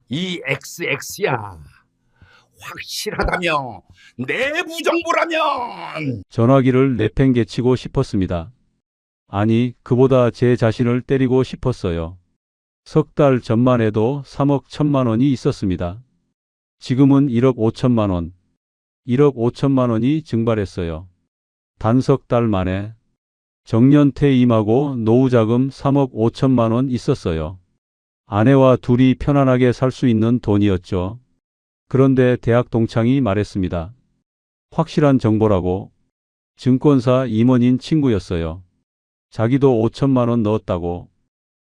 이 XX야. 확실하다며. 내부 정보라면. 전화기를 내팽개치고 싶었습니다. 아니, 그보다 제 자신을 때리고 싶었어요. 석 달 전만 해도 3억 1천만 원이 있었습니다. 지금은 1억 5천만 원, 1억 5천만 원이 증발했어요. 단석 달 만에. 정년 퇴임하고 노후자금 3억 5천만 원 있었어요. 아내와 둘이 편안하게 살 수 있는 돈이었죠. 그런데 대학 동창이 말했습니다. 확실한 정보라고. 증권사 임원인 친구였어요. 자기도 5천만 원 넣었다고.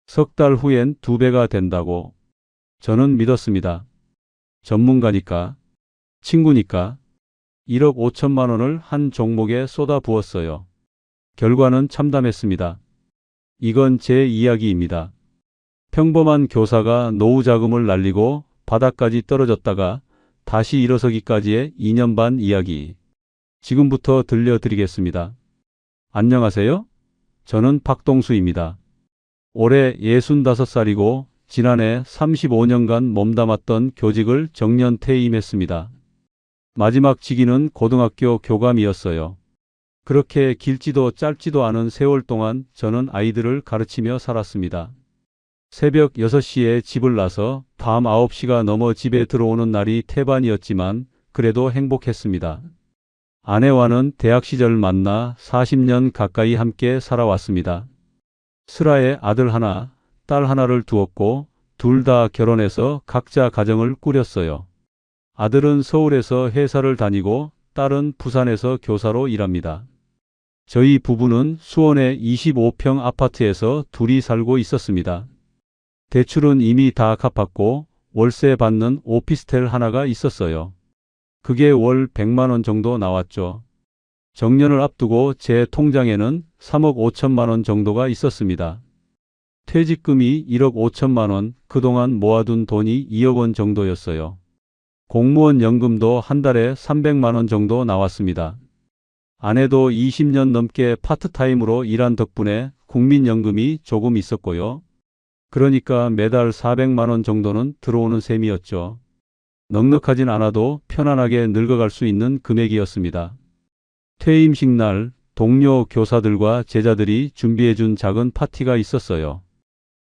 석 달 후엔 2배가 된다고. 저는 믿었습니다. 전문가니까, 친구니까. 1억 5천만 원을 한 종목에 쏟아 부었어요. 결과는 참담했습니다. 이건 제 이야기입니다. 평범한 교사가 노후 자금을 날리고 바닥까지 떨어졌다가 다시 일어서기까지의 2년 반 이야기. 지금부터 들려드리겠습니다. 안녕하세요. 저는 박동수입니다. 올해 65살이고 지난해 35년간 몸담았던 교직을 정년 퇴임했습니다. 마지막 직위는 고등학교 교감이었어요. 그렇게 길지도 짧지도 않은 세월 동안 저는 아이들을 가르치며 살았습니다. 새벽 6시에 집을 나서 밤 9시가 넘어 집에 들어오는 날이 태반이었지만 그래도 행복했습니다. 아내와는 대학 시절 만나 40년 가까이 함께 살아왔습니다. 슬하에 아들 하나, 딸 하나를 두었고 둘 다 결혼해서 각자 가정을 꾸렸어요. 아들은 서울에서 회사를 다니고 딸은 부산에서 교사로 일합니다. 저희 부부는 수원의 25평 아파트에서 둘이 살고 있었습니다. 대출은 이미 다 갚았고 월세 받는 오피스텔 하나가 있었어요. 그게 월 100만 원 정도 나왔죠. 정년을 앞두고 제 통장에는 3억 5천만 원 정도가 있었습니다. 퇴직금이 1억 5천만 원, 그동안 모아둔 돈이 2억 원 정도였어요. 공무원 연금도 한 달에 300만 원 정도 나왔습니다. 아내도 20년 넘게 파트타임으로 일한 덕분에 국민연금이 조금 있었고요. 그러니까 매달 400만 원 정도는 들어오는 셈이었죠. 넉넉하진 않아도 편안하게 늙어갈 수 있는 금액이었습니다. 퇴임식 날 동료 교사들과 제자들이 준비해준 작은 파티가 있었어요.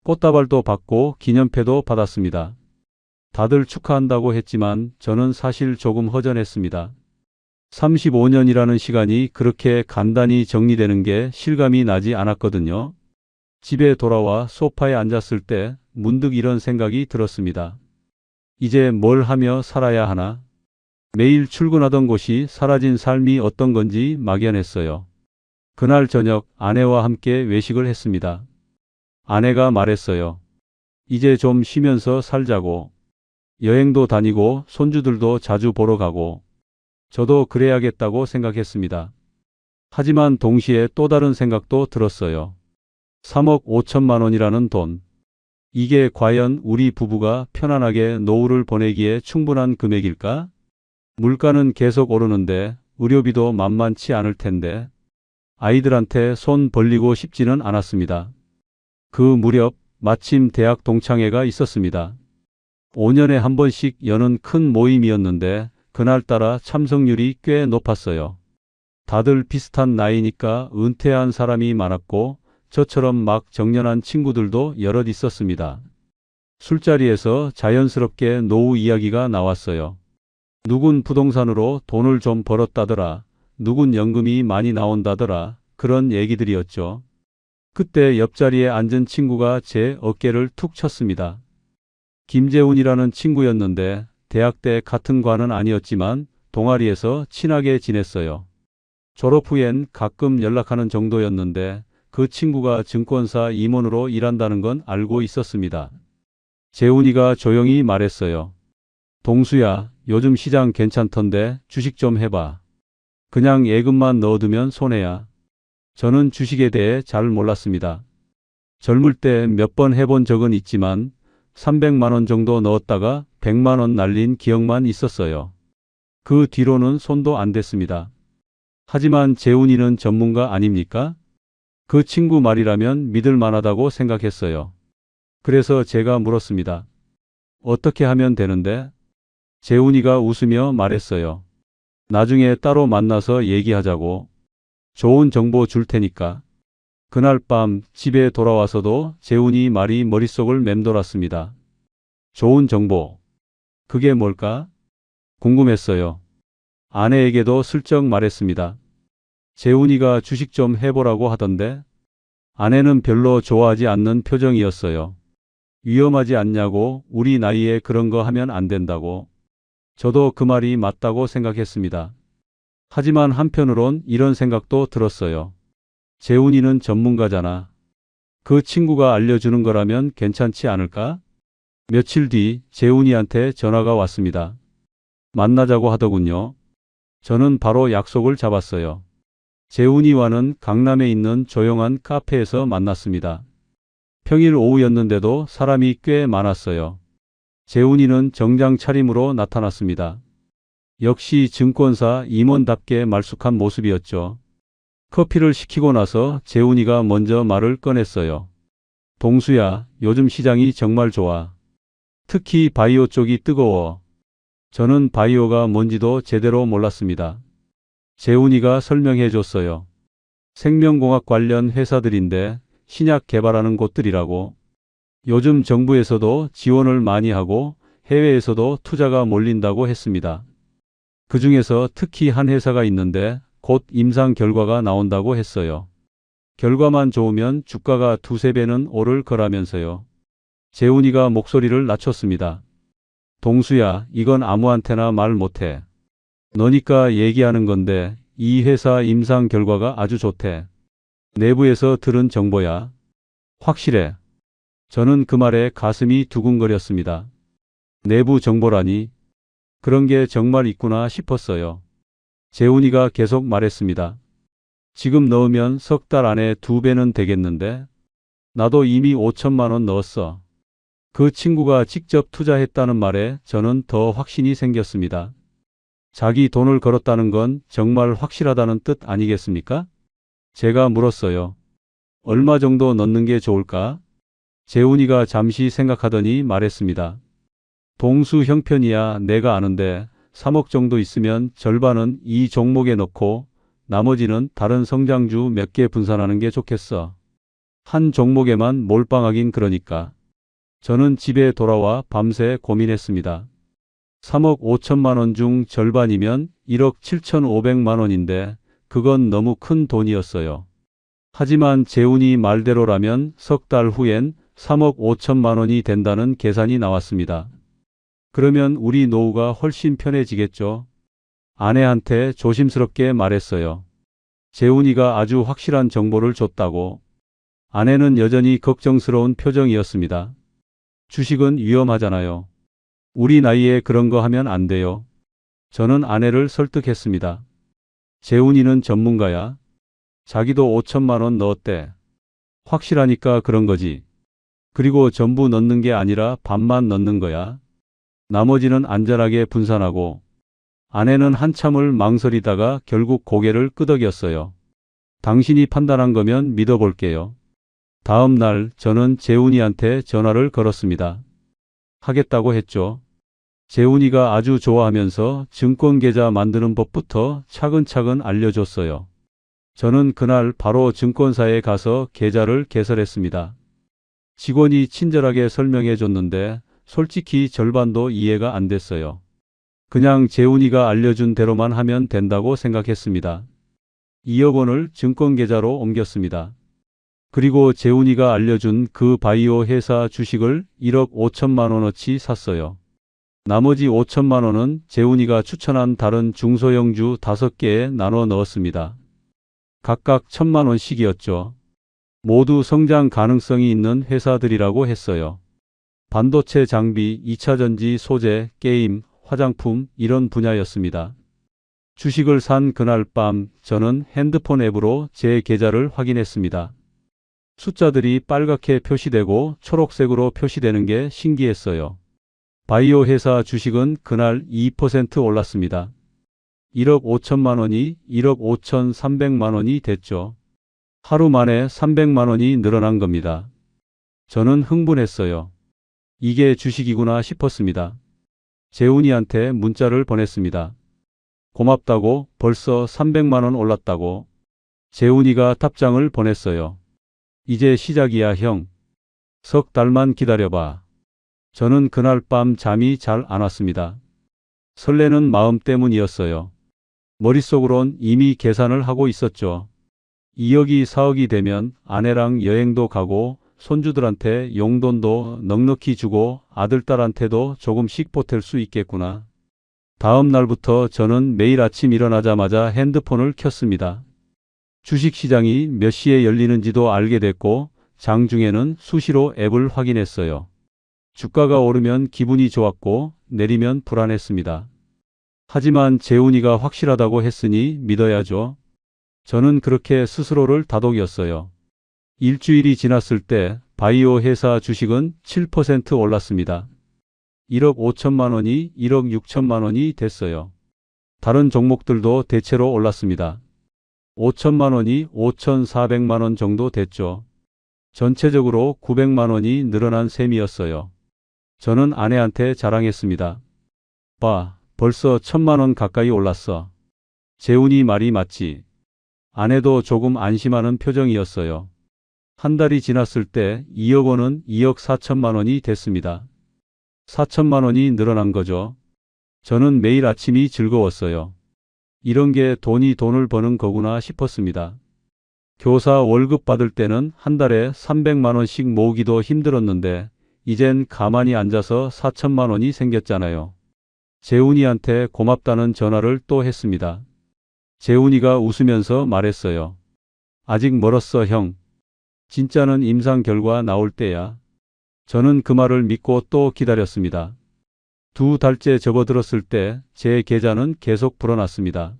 꽃다발도 받고 기념패도 받았습니다. 다들 축하한다고 했지만 저는 사실 조금 허전했습니다. 35년이라는 시간이 그렇게 간단히 정리되는 게 실감이 나지 않았거든요. 집에 돌아와 소파에 앉았을 때 문득 이런 생각이 들었습니다. 이제 뭘 하며 살아야 하나? 매일 출근하던 곳이 사라진 삶이 어떤 건지 막연했어요. 그날 저녁 아내와 함께 외식을 했습니다. 아내가 말했어요. 이제 좀 쉬면서 살자고. 여행도 다니고 손주들도 자주 보러 가고. 저도 그래야겠다고 생각했습니다. 하지만 동시에 또 다른 생각도 들었어요. 3억 5천만 원이라는 돈. 이게 과연 우리 부부가 편안하게 노후를 보내기에 충분한 금액일까? 물가는 계속 오르는데 의료비도 만만치 않을 텐데 아이들한테 손 벌리고 싶지는 않았습니다. 그 무렵 마침 대학 동창회가 있었습니다. 5년에 한 번씩 여는 큰 모임이었는데 그날따라 참석률이 꽤 높았어요. 다들 비슷한 나이니까 은퇴한 사람이 많았고 저처럼 막 정년한 친구들도 여럿 있었습니다. 술자리에서 자연스럽게 노후 이야기가 나왔어요. 누군 부동산으로 돈을 좀 벌었다더라. 누군 연금이 많이 나온다더라. 그런 얘기들이었죠. 그때 옆자리에 앉은 친구가 제 어깨를 툭 쳤습니다. 김재훈이라는 친구였는데 대학 때 같은 과는 아니었지만 동아리에서 친하게 지냈어요. 졸업 후엔 가끔 연락하는 정도였는데 그 친구가 증권사 임원으로 일한다는 건 알고 있었습니다. 재훈이가 조용히 말했어요. 동수야, 요즘 시장 괜찮던데 주식 좀 해봐. 그냥 예금만 넣어두면 손해야. 저는 주식에 대해 잘 몰랐습니다. 젊을 때 몇 번 해본 적은 있지만 300만 원 정도 넣었다가 100만 원 날린 기억만 있었어요. 그 뒤로는 손도 안 댔습니다. 하지만 재훈이는 전문가 아닙니까? 그 친구 말이라면 믿을 만하다고 생각했어요. 그래서 제가 물었습니다. 어떻게 하면 되는데? 재훈이가 웃으며 말했어요. 나중에 따로 만나서 얘기하자고. 좋은 정보 줄 테니까. 그날 밤 집에 돌아와서도 재훈이 말이 머릿속을 맴돌았습니다. 좋은 정보. 그게 뭘까? 궁금했어요. 아내에게도 슬쩍 말했습니다. 재훈이가 주식 좀 해보라고 하던데. 아내는 별로 좋아하지 않는 표정이었어요. 위험하지 않냐고, 우리 나이에 그런 거 하면 안 된다고. 저도 그 말이 맞다고 생각했습니다. 하지만 한편으론 이런 생각도 들었어요. 재훈이는 전문가잖아. 그 친구가 알려주는 거라면 괜찮지 않을까? 며칠 뒤 재훈이한테 전화가 왔습니다. 만나자고 하더군요. 저는 바로 약속을 잡았어요. 재훈이와는 강남에 있는 조용한 카페에서 만났습니다. 평일 오후였는데도 사람이 꽤 많았어요. 재훈이는 정장 차림으로 나타났습니다. 역시 증권사 임원답게 말쑥한 모습이었죠. 커피를 시키고 나서 재훈이가 먼저 말을 꺼냈어요. 동수야, 요즘 시장이 정말 좋아. 특히 바이오 쪽이 뜨거워. 저는 바이오가 뭔지도 제대로 몰랐습니다. 재훈이가 설명해 줬어요. 생명공학 관련 회사들인데 신약 개발하는 곳들이라고. 요즘 정부에서도 지원을 많이 하고 해외에서도 투자가 몰린다고 했습니다. 그 중에서 특히 한 회사가 있는데 곧 임상 결과가 나온다고 했어요. 결과만 좋으면 주가가 두세 배는 오를 거라면서요. 재훈이가 목소리를 낮췄습니다. 동수야, 이건 아무한테나 말 못해. 너니까 얘기하는 건데 이 회사 임상 결과가 아주 좋대. 내부에서 들은 정보야. 확실해. 저는 그 말에 가슴이 두근거렸습니다. 내부 정보라니? 그런 게 정말 있구나 싶었어요. 재훈이가 계속 말했습니다. 지금 넣으면 석 달 안에 2배는 되겠는데? 나도 이미 5천만 원 넣었어. 그 친구가 직접 투자했다는 말에 저는 더 확신이 생겼습니다. 자기 돈을 걸었다는 건 정말 확실하다는 뜻 아니겠습니까? 제가 물었어요. 얼마 정도 넣는 게 좋을까? 재훈이가 잠시 생각하더니 말했습니다. 동수 형편이야 내가 아는데 3억 정도 있으면 절반은 이 종목에 넣고 나머지는 다른 성장주 몇 개 분산하는 게 좋겠어. 한 종목에만 몰빵하긴 그러니까. 저는 집에 돌아와 밤새 고민했습니다. 3억 5천만 원 중 절반이면 1억 7,500만 원인데 그건 너무 큰 돈이었어요. 하지만 재훈이 말대로라면 석 달 후엔 3억 5천만 원이 된다는 계산이 나왔습니다. 그러면 우리 노후가 훨씬 편해지겠죠? 아내한테 조심스럽게 말했어요. 재훈이가 아주 확실한 정보를 줬다고. 아내는 여전히 걱정스러운 표정이었습니다. 주식은 위험하잖아요. 우리 나이에 그런 거 하면 안 돼요. 저는 아내를 설득했습니다. 재훈이는 전문가야. 자기도 5천만 원 넣었대. 확실하니까 그런 거지. 그리고 전부 넣는 게 아니라 반만 넣는 거야. 나머지는 안전하게 분산하고. 아내는 한참을 망설이다가 결국 고개를 끄덕였어요. 당신이 판단한 거면 믿어볼게요. 다음 날 저는 재훈이한테 전화를 걸었습니다. 하겠다고 했죠. 재훈이가 아주 좋아하면서 증권계좌 만드는 법부터 차근차근 알려줬어요. 저는 그날 바로 증권사에 가서 계좌를 개설했습니다. 직원이 친절하게 설명해 줬는데 솔직히 절반도 이해가 안 됐어요. 그냥 재훈이가 알려준 대로만 하면 된다고 생각했습니다. 2억 원을 증권계좌로 옮겼습니다. 그리고 재훈이가 알려준 그 바이오 회사 주식을 1억 5천만 원어치 샀어요. 나머지 5천만 원은 재훈이가 추천한 다른 중소형주 5개에 나눠 넣었습니다. 각각 1,000만 원씩이었죠. 모두 성장 가능성이 있는 회사들이라고 했어요. 반도체 장비, 2차전지, 소재, 게임, 화장품 이런 분야였습니다. 주식을 산 그날 밤 저는 핸드폰 앱으로 제 계좌를 확인했습니다. 숫자들이 빨갛게 표시되고 초록색으로 표시되는 게 신기했어요. 바이오 회사 주식은 그날 2% 올랐습니다. 1억 5천만 원이 1억 5,300만 원이 됐죠. 하루 만에 300만 원이 늘어난 겁니다. 저는 흥분했어요. 이게 주식이구나 싶었습니다. 재훈이한테 문자를 보냈습니다. 고맙다고, 벌써 300만 원 올랐다고. 재훈이가 답장을 보냈어요. 이제 시작이야, 형. 석 달만 기다려봐. 저는 그날 밤 잠이 잘 안 왔습니다. 설레는 마음 때문이었어요. 머릿속으론 이미 계산을 하고 있었죠. 2억이 4억이 되면 아내랑 여행도 가고 손주들한테 용돈도 넉넉히 주고 아들딸한테도 조금씩 보탤 수 있겠구나. 다음 날부터 저는 매일 아침 일어나자마자 핸드폰을 켰습니다. 주식시장이 몇 시에 열리는지도 알게 됐고 장중에는 수시로 앱을 확인했어요. 주가가 오르면 기분이 좋았고 내리면 불안했습니다. 하지만 재훈이가 확실하다고 했으니 믿어야죠. 저는 그렇게 스스로를 다독였어요. 일주일이 지났을 때 바이오 회사 주식은 7% 올랐습니다. 1억 5천만 원이 1억 6천만 원이 됐어요. 다른 종목들도 대체로 올랐습니다. 5천만 원이 5,400만 원 정도 됐죠. 전체적으로 900만 원이 늘어난 셈이었어요. 저는 아내한테 자랑했습니다. 봐, 벌써 1,000만 원 가까이 올랐어. 재훈이 말이 맞지. 아내도 조금 안심하는 표정이었어요. 한 달이 지났을 때 2억 원은 2억 4천만 원이 됐습니다. 4천만 원이 늘어난 거죠. 저는 매일 아침이 즐거웠어요. 이런 게 돈이 돈을 버는 거구나 싶었습니다. 교사 월급 받을 때는 한 달에 300만 원씩 모으기도 힘들었는데 이젠 가만히 앉아서 4천만 원이 생겼잖아요. 재훈이한테 고맙다는 전화를 또 했습니다. 재훈이가 웃으면서 말했어요. 아직 멀었어, 형. 진짜는 임상 결과 나올 때야. 저는 그 말을 믿고 또 기다렸습니다. 2달째 접어들었을 때 제 계좌는 계속 불어났습니다.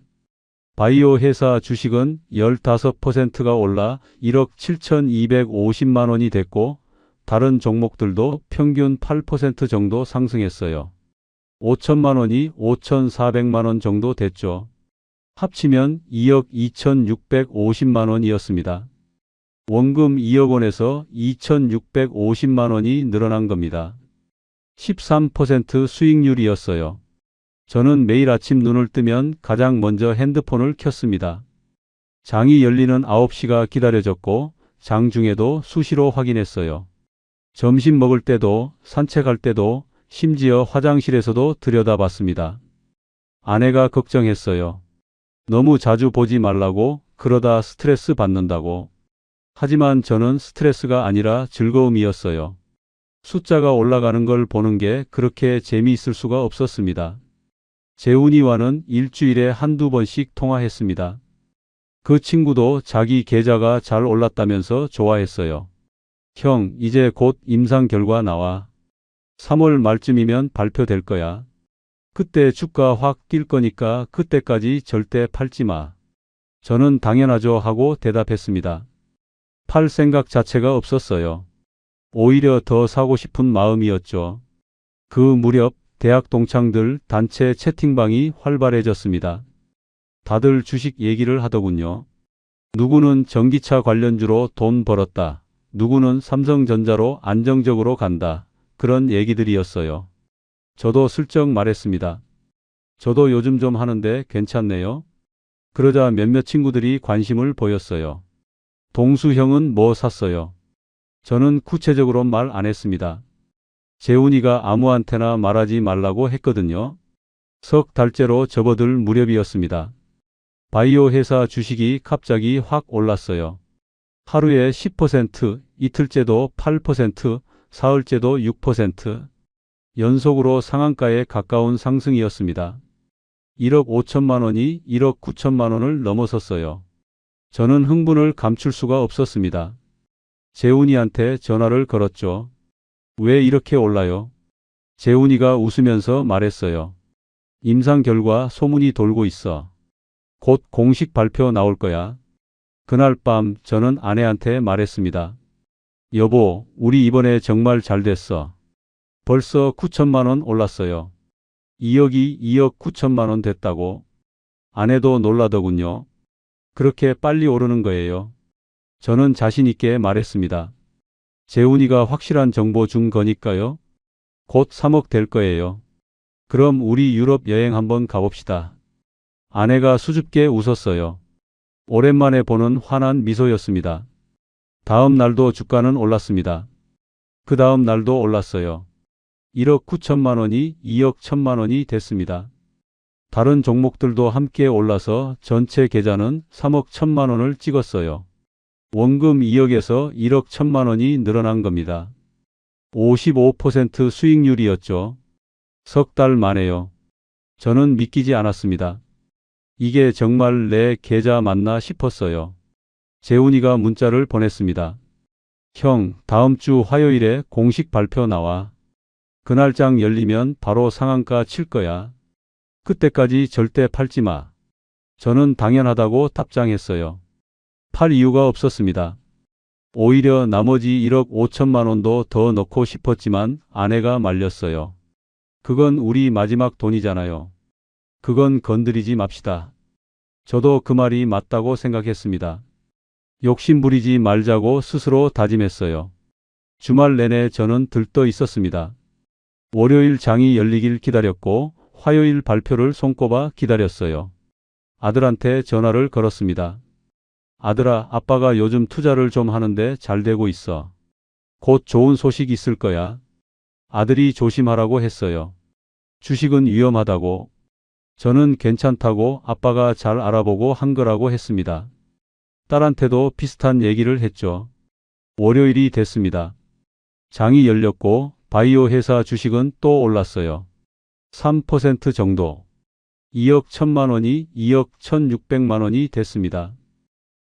바이오 회사 주식은 15%가 올라 1억 7,250만 원이 됐고 다른 종목들도 평균 8% 정도 상승했어요. 5천만 원이 5,400만 원 정도 됐죠. 합치면 2억 2,650만 원이었습니다. 원금 2억 원에서 2,650만 원이 늘어난 겁니다. 13% 수익률이었어요. 저는 매일 아침 눈을 뜨면 가장 먼저 핸드폰을 켰습니다. 장이 열리는 9시가 기다려졌고 장 중에도 수시로 확인했어요. 점심 먹을 때도 산책할 때도 심지어 화장실에서도 들여다봤습니다. 아내가 걱정했어요. 너무 자주 보지 말라고, 그러다 스트레스 받는다고. 하지만 저는 스트레스가 아니라 즐거움이었어요. 숫자가 올라가는 걸 보는 게 그렇게 재미있을 수가 없었습니다. 재훈이와는 일주일에 한두 번씩 통화했습니다. 그 친구도 자기 계좌가 잘 올랐다면서 좋아했어요. 형, 이제 곧 임상 결과 나와. 3월 말쯤이면 발표될 거야. 그때 주가 확 뛸 거니까 그때까지 절대 팔지 마. 저는 당연하죠 하고 대답했습니다. 팔 생각 자체가 없었어요. 오히려 더 사고 싶은 마음이었죠. 그 무렵 대학 동창들 단체 채팅방이 활발해졌습니다. 다들 주식 얘기를 하더군요. 누구는 전기차 관련주로 돈 벌었다. 누구는 삼성전자로 안정적으로 간다. 그런 얘기들이었어요. 저도 슬쩍 말했습니다. 저도 요즘 좀 하는데 괜찮네요. 그러자 몇몇 친구들이 관심을 보였어요. 동수 형은 뭐 샀어요? 저는 구체적으로 말 안 했습니다. 재훈이가 아무한테나 말하지 말라고 했거든요. 석 달째로 접어들 무렵이었습니다. 바이오 회사 주식이 갑자기 확 올랐어요. 하루에 10%, 이틀째도 8%, 사흘째도 6%. 연속으로 상한가에 가까운 상승이었습니다. 1억 5천만 원이 1억 9천만 원을 넘어섰어요. 저는 흥분을 감출 수가 없었습니다. 재훈이한테 전화를 걸었죠. 왜 이렇게 올라요? 재훈이가 웃으면서 말했어요. 임상 결과 소문이 돌고 있어. 곧 공식 발표 나올 거야. 그날 밤 저는 아내한테 말했습니다. 여보, 우리 이번에 정말 잘 됐어. 벌써 9천만 원 올랐어요. 2억이 2억 9천만 원 됐다고. 아내도 놀라더군요. 그렇게 빨리 오르는 거예요. 저는 자신 있게 말했습니다. 재훈이가 확실한 정보 준 거니까요. 곧 3억 될 거예요. 그럼 우리 유럽 여행 한번 가봅시다. 아내가 수줍게 웃었어요. 오랜만에 보는 환한 미소였습니다. 다음 날도 주가는 올랐습니다. 그 다음 날도 올랐어요. 1억 9천만 원이 2억 1천만 원이 됐습니다. 다른 종목들도 함께 올라서 전체 계좌는 3억 1천만 원을 찍었어요. 원금 2억에서 1억 1천만 원이 늘어난 겁니다. 55% 수익률이었죠. 석 달 만에요. 저는 믿기지 않았습니다. 이게 정말 내 계좌 맞나 싶었어요. 재훈이가 문자를 보냈습니다. 형, 다음 주 화요일에 공식 발표 나와. 그날장 열리면 바로 상한가 칠 거야. 그때까지 절대 팔지 마. 저는 당연하다고 답장했어요. 팔 이유가 없었습니다. 오히려 나머지 1억 5천만 원도 더 넣고 싶었지만 아내가 말렸어요. 그건 우리 마지막 돈이잖아요. 그건 건드리지 맙시다. 저도 그 말이 맞다고 생각했습니다. 욕심 부리지 말자고 스스로 다짐했어요. 주말 내내 저는 들떠 있었습니다. 월요일 장이 열리길 기다렸고 화요일 발표를 손꼽아 기다렸어요. 아들한테 전화를 걸었습니다. 아들아, 아빠가 요즘 투자를 좀 하는데 잘 되고 있어. 곧 좋은 소식 있을 거야. 아들이 조심하라고 했어요. 주식은 위험하다고. 저는 괜찮다고 아빠가 잘 알아보고 한 거라고 했습니다. 딸한테도 비슷한 얘기를 했죠. 월요일이 됐습니다. 장이 열렸고 바이오 회사 주식은 또 올랐어요. 3% 정도. 2억 1천만 원이 2억 1,600만 원이 됐습니다.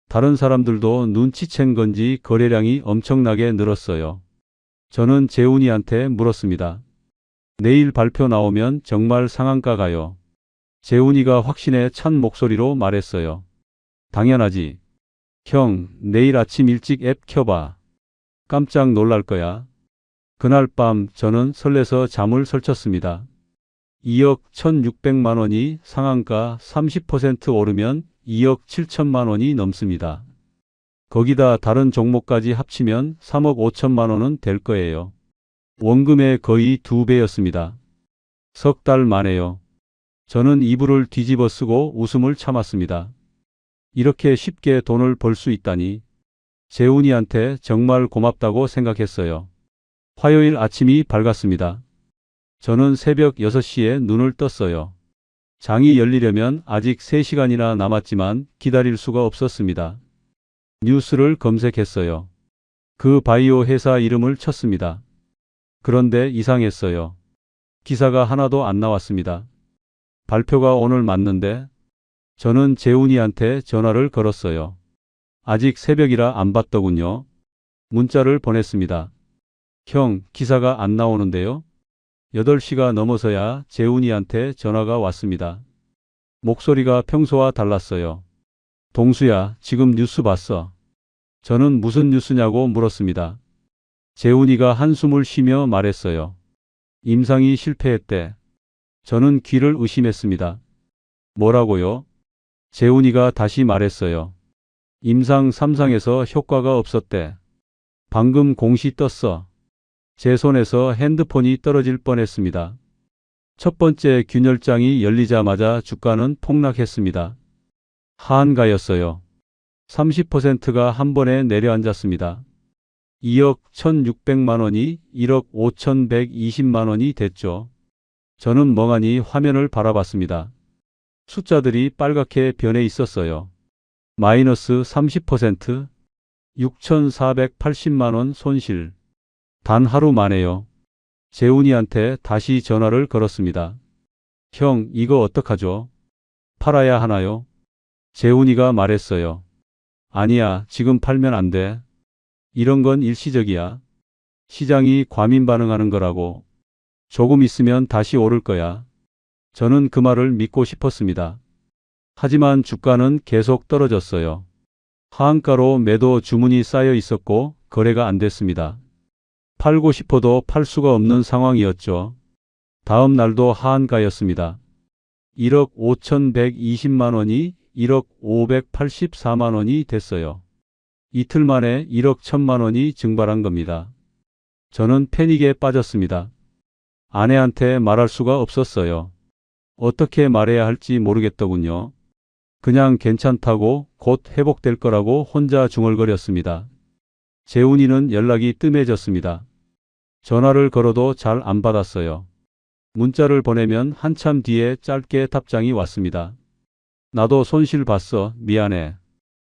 다른 사람들도 눈치챈 건지 거래량이 엄청나게 늘었어요. 저는 재훈이한테 물었습니다. 내일 발표 나오면 정말 상한가 가요. 재훈이가 확신에 찬 목소리로 말했어요. 당연하지. 형, 내일 아침 일찍 앱 켜봐. 깜짝 놀랄 거야. 그날 밤 저는 설레서 잠을 설쳤습니다. 2억 1,600만 원이 상한가 30% 오르면 2억 7천만 원이 넘습니다. 거기다 다른 종목까지 합치면 3억 5천만 원은 될 거예요. 원금의 거의 2배였습니다. 석 달 만에요. 저는 이불을 뒤집어 쓰고 웃음을 참았습니다. 이렇게 쉽게 돈을 벌 수 있다니. 재훈이한테 정말 고맙다고 생각했어요. 화요일 아침이 밝았습니다. 저는 새벽 6시에 눈을 떴어요. 장이 열리려면 아직 3시간이나 남았지만 기다릴 수가 없었습니다. 뉴스를 검색했어요. 그 바이오 회사 이름을 쳤습니다. 그런데 이상했어요. 기사가 하나도 안 나왔습니다. 발표가 오늘 맞는데? 저는 재훈이한테 전화를 걸었어요. 아직 새벽이라 안 봤더군요. 문자를 보냈습니다. 형, 기사가 안 나오는데요? 8시가 넘어서야 재훈이한테 전화가 왔습니다. 목소리가 평소와 달랐어요. 동수야, 지금 뉴스 봤어. 저는 무슨 뉴스냐고 물었습니다. 재훈이가 한숨을 쉬며 말했어요. 임상이 실패했대. 저는 귀를 의심했습니다. 뭐라고요? 재훈이가 다시 말했어요. 임상 3상에서 효과가 없었대. 방금 공시 떴어. 제 손에서 핸드폰이 떨어질 뻔했습니다. 첫 번째 균열장이 열리자마자 주가는 폭락했습니다. 하한가였어요. 30%가 한 번에 내려앉았습니다. 2억 1,600만 원이 1억 5,120만 원이 됐죠. 저는 멍하니 화면을 바라봤습니다. 숫자들이 빨갛게 변해 있었어요. 마이너스 30%, 6,480만 원 손실. 단 하루 만에요. 재훈이한테 다시 전화를 걸었습니다. 형, 이거 어떡하죠? 팔아야 하나요? 재훈이가 말했어요. 아니야, 지금 팔면 안 돼. 이런 건 일시적이야. 시장이 과민 반응하는 거라고. 조금 있으면 다시 오를 거야. 저는 그 말을 믿고 싶었습니다. 하지만 주가는 계속 떨어졌어요. 하한가로 매도 주문이 쌓여 있었고 거래가 안 됐습니다. 팔고 싶어도 팔 수가 없는 상황이었죠. 다음 날도 하한가였습니다. 1억 5,120만 원이 1억 584만 원이 됐어요. 이틀 만에 1억 1천만 원이 증발한 겁니다. 저는 패닉에 빠졌습니다. 아내한테 말할 수가 없었어요. 어떻게 말해야 할지 모르겠더군요. 그냥 괜찮다고 곧 회복될 거라고 혼자 중얼거렸습니다. 재훈이는 연락이 뜸해졌습니다. 전화를 걸어도 잘 안 받았어요. 문자를 보내면 한참 뒤에 짧게 답장이 왔습니다. 나도 손실 봤어. 미안해.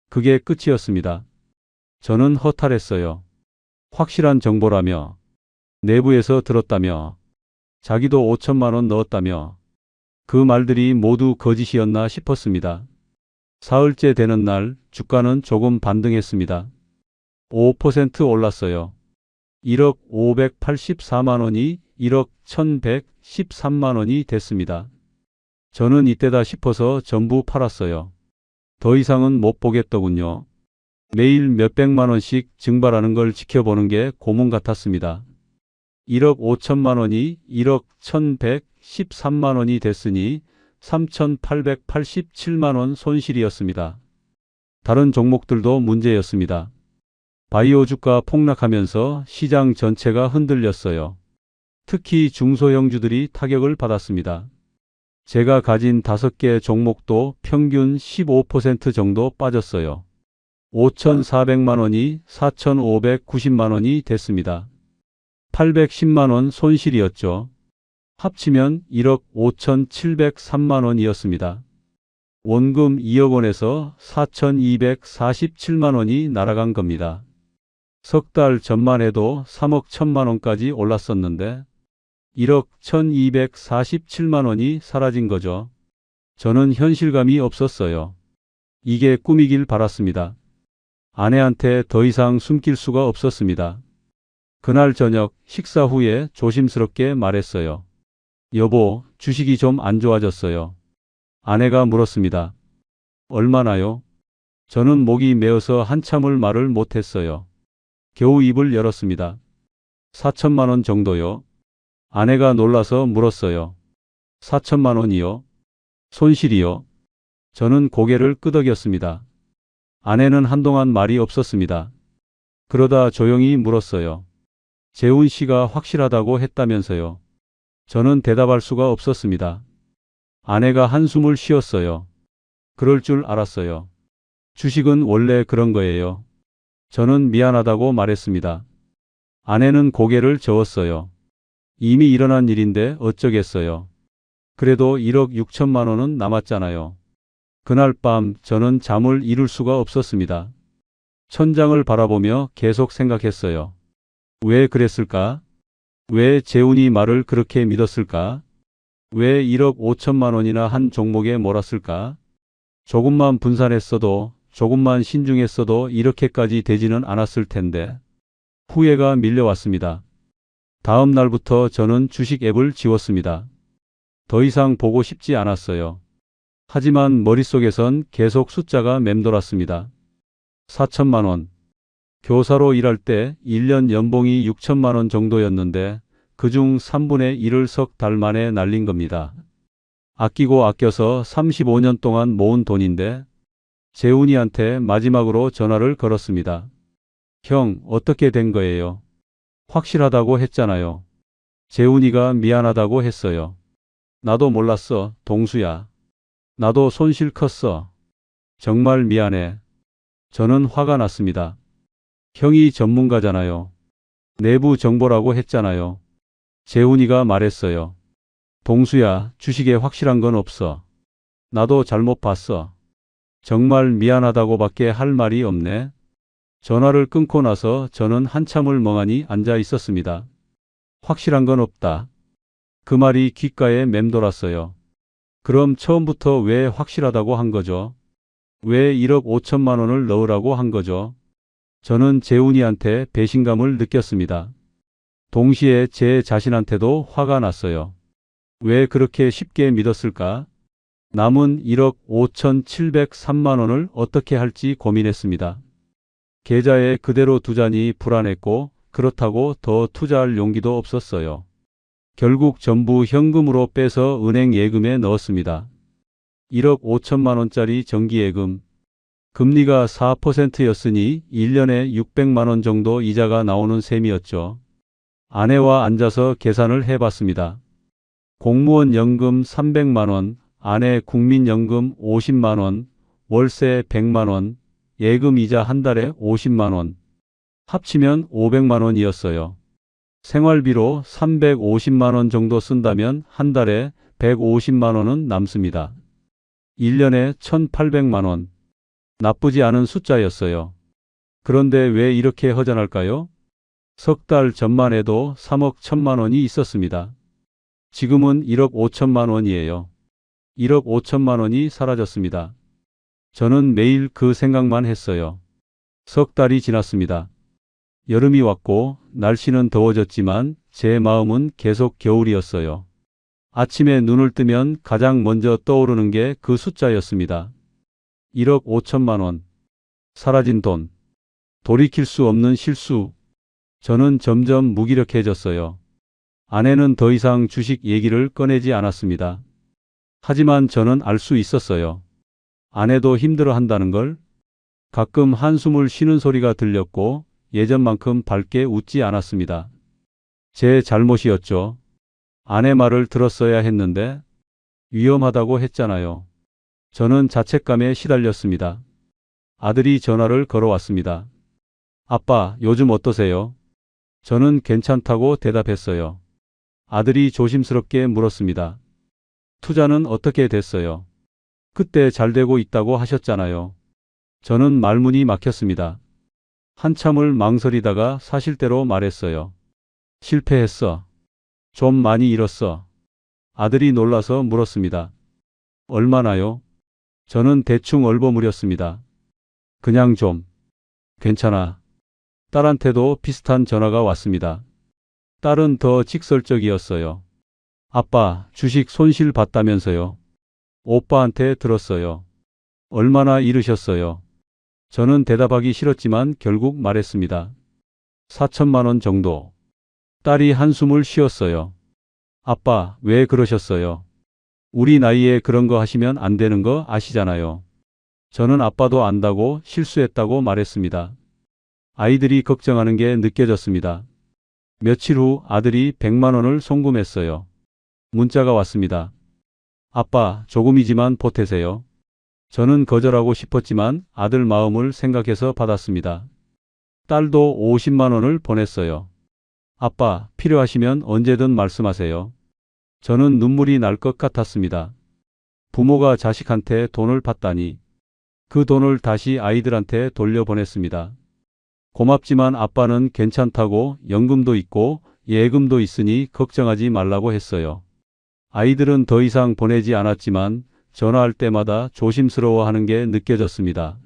그게 끝이었습니다. 저는 허탈했어요. 확실한 정보라며, 내부에서 들었다며, 자기도 5천만 원 넣었다며, 그 말들이 모두 거짓이었나 싶었습니다. 사흘째 되는 날 주가는 조금 반등했습니다. 5% 올랐어요. 1억 584만 원이 1억 1113만 원이 됐습니다. 저는 이때다 싶어서 전부 팔았어요. 더 이상은 못 보겠더군요. 매일 몇백만 원씩 증발하는 걸 지켜보는 게 고문 같았습니다. 1억 5천만 원이 1억 1113만 원이 됐으니 3,887만 원 손실이었습니다. 다른 종목들도 문제였습니다. 바이오 주가 폭락하면서 시장 전체가 흔들렸어요. 특히 중소형주들이 타격을 받았습니다. 제가 가진 5개 종목도 평균 15% 정도 빠졌어요. 5,400만 원이 4,590만 원이 됐습니다. 810만 원 손실이었죠. 합치면 1억 5,703만 원이었습니다. 원금 2억 원에서 4,247만 원이 날아간 겁니다. 석 달 전만 해도 3억 1천만 원까지 올랐었는데 1억 1,247만 원이 사라진 거죠. 저는 현실감이 없었어요. 이게 꿈이길 바랐습니다. 아내한테 더 이상 숨길 수가 없었습니다. 그날 저녁 식사 후에 조심스럽게 말했어요. 여보, 주식이 좀 안 좋아졌어요. 아내가 물었습니다. 얼마나요? 저는 목이 메어서 한참을 말을 못했어요. 겨우 입을 열었습니다. 4천만 원 정도요. 아내가 놀라서 물었어요. 4천만 원이요? 손실이요? 저는 고개를 끄덕였습니다. 아내는 한동안 말이 없었습니다. 그러다 조용히 물었어요. 재훈 씨가 확실하다고 했다면서요. 저는 대답할 수가 없었습니다. 아내가 한숨을 쉬었어요. 그럴 줄 알았어요. 주식은 원래 그런 거예요. 저는 미안하다고 말했습니다. 아내는 고개를 저었어요. 이미 일어난 일인데 어쩌겠어요. 그래도 1억 6천만 원은 남았잖아요. 그날 밤 저는 잠을 이룰 수가 없었습니다. 천장을 바라보며 계속 생각했어요. 왜 그랬을까? 왜 재훈이 말을 그렇게 믿었을까? 왜 1억 5천만 원이나 한 종목에 몰았을까? 조금만 분산했어도, 조금만 신중했어도 이렇게까지 되지는 않았을 텐데. 후회가 밀려왔습니다. 다음 날부터 저는 주식 앱을 지웠습니다. 더 이상 보고 싶지 않았어요. 하지만 머릿속에선 계속 숫자가 맴돌았습니다. 4천만 원. 교사로 일할 때 1년 연봉이 6천만 원 정도였는데 그중 3분의 1을 석 달 만에 날린 겁니다. 아끼고 아껴서 35년 동안 모은 돈인데 재훈이한테 마지막으로 전화를 걸었습니다. 형, 어떻게 된 거예요? 확실하다고 했잖아요. 재훈이가 미안하다고 했어요. 나도 몰랐어, 동수야. 나도 손실 컸어. 정말 미안해. 저는 화가 났습니다. 형이 전문가잖아요. 내부 정보라고 했잖아요. 재훈이가 말했어요. 동수야, 주식에 확실한 건 없어. 나도 잘못 봤어. 정말 미안하다고밖에 할 말이 없네. 전화를 끊고 나서 저는 한참을 멍하니 앉아 있었습니다. 확실한 건 없다. 그 말이 귓가에 맴돌았어요. 그럼 처음부터 왜 확실하다고 한 거죠? 왜 1억 5천만 원을 넣으라고 한 거죠? 저는 재훈이한테 배신감을 느꼈습니다. 동시에 제 자신한테도 화가 났어요. 왜 그렇게 쉽게 믿었을까? 남은 1억 5,703만 원을 어떻게 할지 고민했습니다. 계좌에 그대로 두자니 불안했고 그렇다고 더 투자할 용기도 없었어요. 결국 전부 현금으로 빼서 은행 예금에 넣었습니다. 1억 5천만 원짜리 정기예금. 금리가 4%였으니 1년에 600만 원 정도 이자가 나오는 셈이었죠. 아내와 앉아서 계산을 해봤습니다. 공무원 연금 300만 원, 아내 국민연금 50만 원, 월세 100만 원, 예금 이자 한 달에 50만 원. 합치면 500만 원이었어요. 생활비로 350만 원 정도 쓴다면 한 달에 150만 원은 남습니다. 1년에 1,800만 원. 나쁘지 않은 숫자였어요. 그런데 왜 이렇게 허전할까요? 석 달 전만 해도 3억 1천만 원이 있었습니다. 지금은 1억 5천만 원이에요. 1억 5천만 원이 사라졌습니다. 저는 매일 그 생각만 했어요. 석 달이 지났습니다. 여름이 왔고 날씨는 더워졌지만 제 마음은 계속 겨울이었어요. 아침에 눈을 뜨면 가장 먼저 떠오르는 게 그 숫자였습니다. 1억 5천만 원. 사라진 돈. 돌이킬 수 없는 실수. 저는 점점 무기력해졌어요. 아내는 더 이상 주식 얘기를 꺼내지 않았습니다. 하지만 저는 알 수 있었어요. 아내도 힘들어 한다는 걸. 가끔 한숨을 쉬는 소리가 들렸고 예전만큼 밝게 웃지 않았습니다. 제 잘못이었죠. 아내 말을 들었어야 했는데 위험하다고 했잖아요. 저는 자책감에 시달렸습니다. 아들이 전화를 걸어왔습니다. 아빠, 요즘 어떠세요? 저는 괜찮다고 대답했어요. 아들이 조심스럽게 물었습니다. 투자는 어떻게 됐어요? 그때 잘 되고 있다고 하셨잖아요. 저는 말문이 막혔습니다. 한참을 망설이다가 사실대로 말했어요. 실패했어. 좀 많이 잃었어. 아들이 놀라서 물었습니다. 얼마나요? 저는 대충 얼버무렸습니다. 그냥 좀. 괜찮아. 딸한테도 비슷한 전화가 왔습니다. 딸은 더 직설적이었어요. 아빠, 주식 손실 봤다면서요. 오빠한테 들었어요. 얼마나 잃으셨어요? 저는 대답하기 싫었지만 결국 말했습니다. 4천만 원 정도. 딸이 한숨을 쉬었어요. 아빠, 왜 그러셨어요? 우리 나이에 그런 거 하시면 안 되는 거 아시잖아요. 저는 아빠도 안다고 실수했다고 말했습니다. 아이들이 걱정하는 게 느껴졌습니다. 며칠 후 아들이 100만 원을 송금했어요. 문자가 왔습니다. 아빠, 조금이지만 보태세요. 저는 거절하고 싶었지만 아들 마음을 생각해서 받았습니다. 딸도 50만 원을 보냈어요. 아빠, 필요하시면 언제든 말씀하세요. 저는 눈물이 날 것 같았습니다. 부모가 자식한테 돈을 받다니. 그 돈을 다시 아이들한테 돌려보냈습니다. 고맙지만 아빠는 괜찮다고 연금도 있고 예금도 있으니 걱정하지 말라고 했어요. 아이들은 더 이상 보내지 않았지만 전화할 때마다 조심스러워하는 게 느껴졌습니다.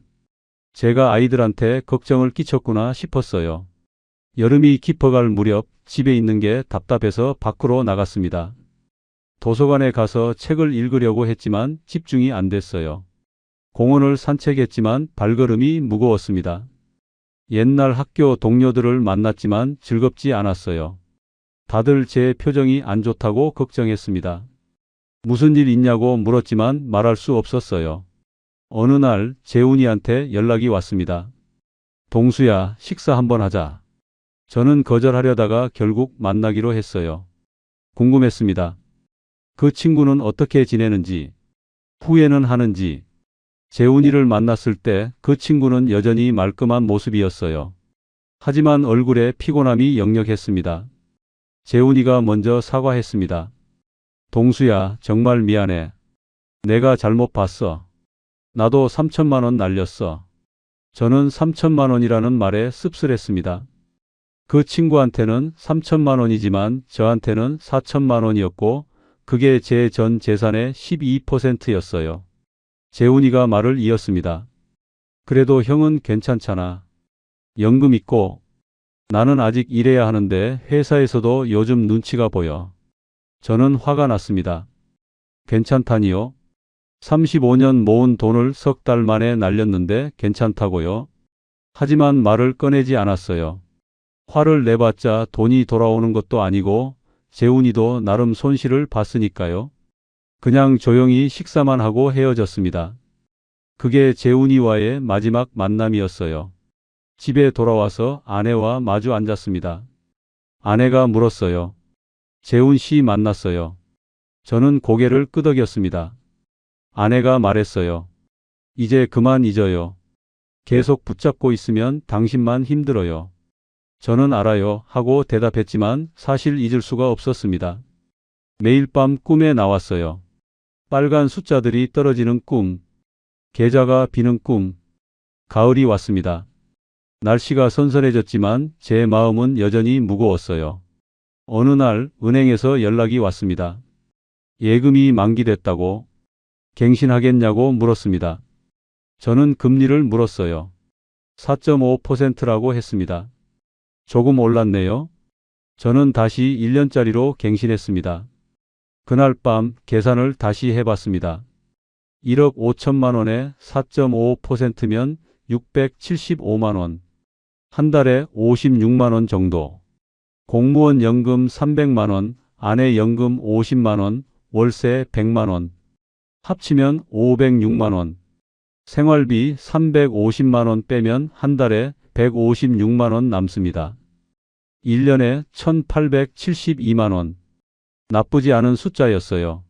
제가 아이들한테 걱정을 끼쳤구나 싶었어요. 여름이 깊어갈 무렵 집에 있는 게 답답해서 밖으로 나갔습니다. 도서관에 가서 책을 읽으려고 했지만 집중이 안 됐어요. 공원을 산책했지만 발걸음이 무거웠습니다. 옛날 학교 동료들을 만났지만 즐겁지 않았어요. 다들 제 표정이 안 좋다고 걱정했습니다. 무슨 일 있냐고 물었지만 말할 수 없었어요. 어느 날 재훈이한테 연락이 왔습니다. 동수야, 식사 한번 하자. 저는 거절하려다가 결국 만나기로 했어요. 궁금했습니다. 그 친구는 어떻게 지내는지, 후회는 하는지. 재훈이를 만났을 때 그 친구는 여전히 말끔한 모습이었어요. 하지만 얼굴에 피곤함이 역력했습니다. 재훈이가 먼저 사과했습니다. 동수야, 정말 미안해. 내가 잘못 봤어. 나도 3천만 원 날렸어. 저는 3천만 원이라는 말에 씁쓸했습니다. 그 친구한테는 3천만 원이지만 저한테는 4천만 원이었고 그게 제 전 재산의 12%였어요. 재훈이가 말을 이었습니다. 그래도 형은 괜찮잖아. 연금 있고 나는 아직 일해야 하는데 회사에서도 요즘 눈치가 보여. 저는 화가 났습니다. 괜찮다니요? 35년 모은 돈을 석 달 만에 날렸는데 괜찮다고요? 하지만 말을 꺼내지 않았어요. 화를 내봤자 돈이 돌아오는 것도 아니고 재훈이도 나름 손실을 봤으니까요. 그냥 조용히 식사만 하고 헤어졌습니다. 그게 재훈이와의 마지막 만남이었어요. 집에 돌아와서 아내와 마주 앉았습니다. 아내가 물었어요. 재훈 씨 만났어요. 저는 고개를 끄덕였습니다. 아내가 말했어요. 이제 그만 잊어요. 계속 붙잡고 있으면 당신만 힘들어요. 저는 알아요 하고 대답했지만 사실 잊을 수가 없었습니다. 매일 밤 꿈에 나왔어요. 빨간 숫자들이 떨어지는 꿈, 계좌가 비는 꿈. 가을이 왔습니다. 날씨가 선선해졌지만 제 마음은 여전히 무거웠어요. 어느 날 은행에서 연락이 왔습니다. 예금이 만기됐다고. 갱신하겠냐고 물었습니다. 저는 금리를 물었어요. 4.5%라고 했습니다. 조금 올랐네요. 저는 다시 1년짜리로 갱신했습니다. 그날 밤 계산을 다시 해봤습니다. 1억 5천만 원에 4.5%면 675만 원. 한 달에 56만 원 정도. 공무원 연금 300만 원, 아내 연금 50만 원, 월세 100만 원. 합치면 506만 원. 생활비 350만 원 빼면 한 달에 156만 원 남습니다. 1년에 1872만 원. 나쁘지 않은 숫자였어요.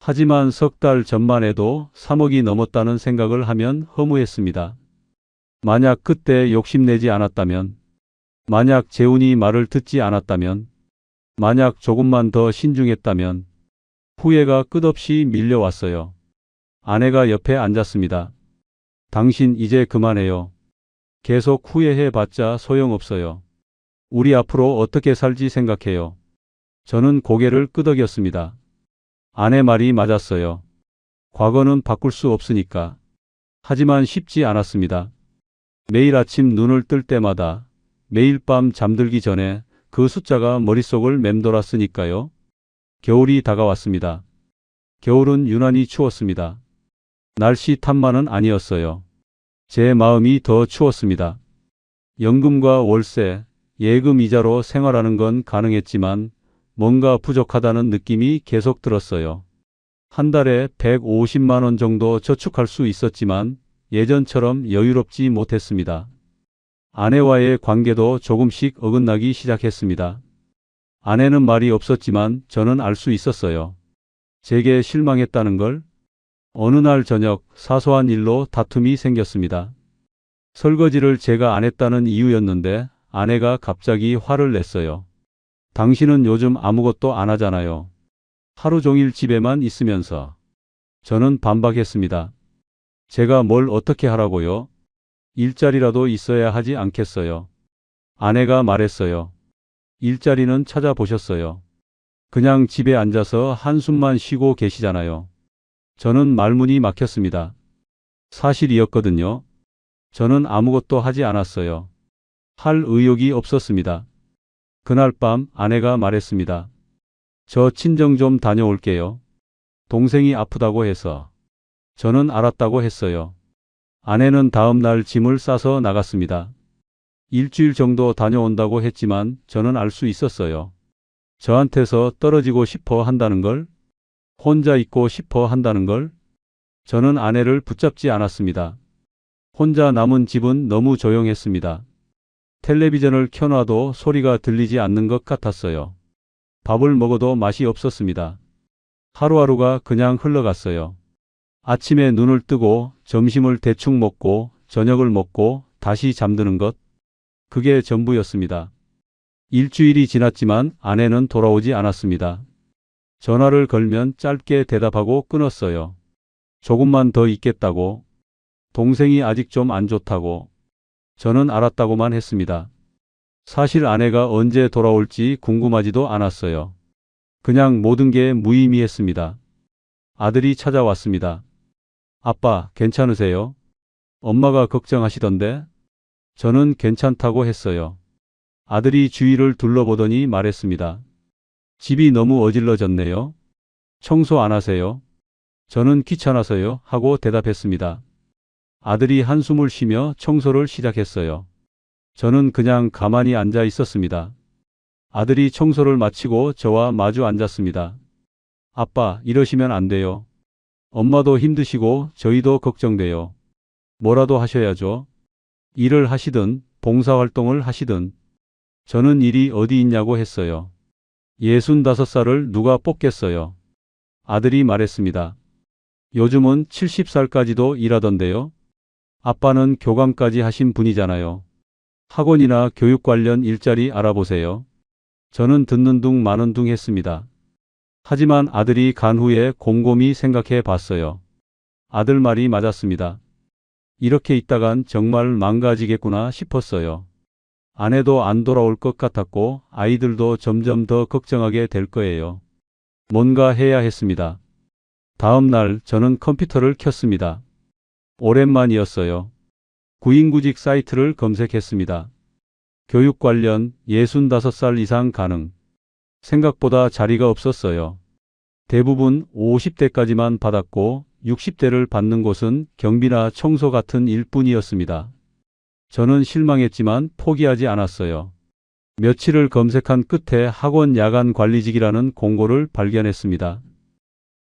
하지만 석 달 전만 해도 3억이 넘었다는 생각을 하면 허무했습니다. 만약 그때 욕심내지 않았다면, 만약 재훈이 말을 듣지 않았다면, 만약 조금만 더 신중했다면, 후회가 끝없이 밀려왔어요. 아내가 옆에 앉았습니다. 당신 이제 그만해요. 계속 후회해봤자 소용없어요. 우리 앞으로 어떻게 살지 생각해요. 저는 고개를 끄덕였습니다. 아내 말이 맞았어요. 과거는 바꿀 수 없으니까. 하지만 쉽지 않았습니다. 매일 아침 눈을 뜰 때마다, 매일 밤 잠들기 전에 그 숫자가 머릿속을 맴돌았으니까요. 겨울이 다가왔습니다. 겨울은 유난히 추웠습니다. 날씨 탓만은 아니었어요. 제 마음이 더 추웠습니다. 연금과 월세, 예금 이자로 생활하는 건 가능했지만 뭔가 부족하다는 느낌이 계속 들었어요. 한 달에 150만 원 정도 저축할 수 있었지만 예전처럼 여유롭지 못했습니다. 아내와의 관계도 조금씩 어긋나기 시작했습니다. 아내는 말이 없었지만 저는 알 수 있었어요. 제게 실망했다는 걸. 어느 날 저녁 사소한 일로 다툼이 생겼습니다. 설거지를 제가 안 했다는 이유였는데 아내가 갑자기 화를 냈어요. 당신은 요즘 아무것도 안 하잖아요. 하루 종일 집에만 있으면서. 저는 반박했습니다. 제가 뭘 어떻게 하라고요? 일자리라도 있어야 하지 않겠어요? 아내가 말했어요. 일자리는 찾아보셨어요. 그냥 집에 앉아서 한숨만 쉬고 계시잖아요. 저는 말문이 막혔습니다. 사실이었거든요. 저는 아무것도 하지 않았어요. 할 의욕이 없었습니다. 그날 밤 아내가 말했습니다. 저 친정 좀 다녀올게요. 동생이 아프다고 해서. 저는 알았다고 했어요. 아내는 다음 날 짐을 싸서 나갔습니다. 일주일 정도 다녀온다고 했지만 저는 알 수 있었어요. 저한테서 떨어지고 싶어 한다는 걸, 혼자 있고 싶어 한다는 걸. 저는 아내를 붙잡지 않았습니다. 혼자 남은 집은 너무 조용했습니다. 텔레비전을 켜놔도 소리가 들리지 않는 것 같았어요. 밥을 먹어도 맛이 없었습니다. 하루하루가 그냥 흘러갔어요. 아침에 눈을 뜨고 점심을 대충 먹고 저녁을 먹고 다시 잠드는 것. 그게 전부였습니다. 일주일이 지났지만 아내는 돌아오지 않았습니다. 전화를 걸면 짧게 대답하고 끊었어요. 조금만 더 있겠다고. 동생이 아직 좀 안 좋다고. 저는 알았다고만 했습니다. 사실 아내가 언제 돌아올지 궁금하지도 않았어요. 그냥 모든 게 무의미했습니다. 아들이 찾아왔습니다. 아빠, 괜찮으세요? 엄마가 걱정하시던데? 저는 괜찮다고 했어요. 아들이 주위를 둘러보더니 말했습니다. 집이 너무 어질러졌네요. 청소 안 하세요? 저는 귀찮아서요 하고 대답했습니다. 아들이 한숨을 쉬며 청소를 시작했어요. 저는 그냥 가만히 앉아 있었습니다. 아들이 청소를 마치고 저와 마주 앉았습니다. 아빠, 이러시면 안 돼요. 엄마도 힘드시고 저희도 걱정돼요. 뭐라도 하셔야죠. 일을 하시든 봉사활동을 하시든. 저는 일이 어디 있냐고 했어요. 65살을 누가 뽑겠어요? 아들이 말했습니다. 요즘은 70살까지도 일하던데요. 아빠는 교감까지 하신 분이잖아요. 학원이나 교육 관련 일자리 알아보세요. 저는 듣는 둥 마는 둥 했습니다. 하지만 아들이 간 후에 곰곰이 생각해 봤어요. 아들 말이 맞았습니다. 이렇게 있다간 정말 망가지겠구나 싶었어요. 아내도 안 돌아올 것 같았고 아이들도 점점 더 걱정하게 될 거예요. 뭔가 해야 했습니다. 다음 날 저는 컴퓨터를 켰습니다. 오랜만이었어요. 구인구직 사이트를 검색했습니다. 교육 관련 65살 이상 가능. 생각보다 자리가 없었어요. 대부분 50대까지만 받았고 60대를 받는 곳은 경비나 청소 같은 일뿐이었습니다. 저는 실망했지만 포기하지 않았어요. 며칠을 검색한 끝에 학원 야간 관리직이라는 공고를 발견했습니다.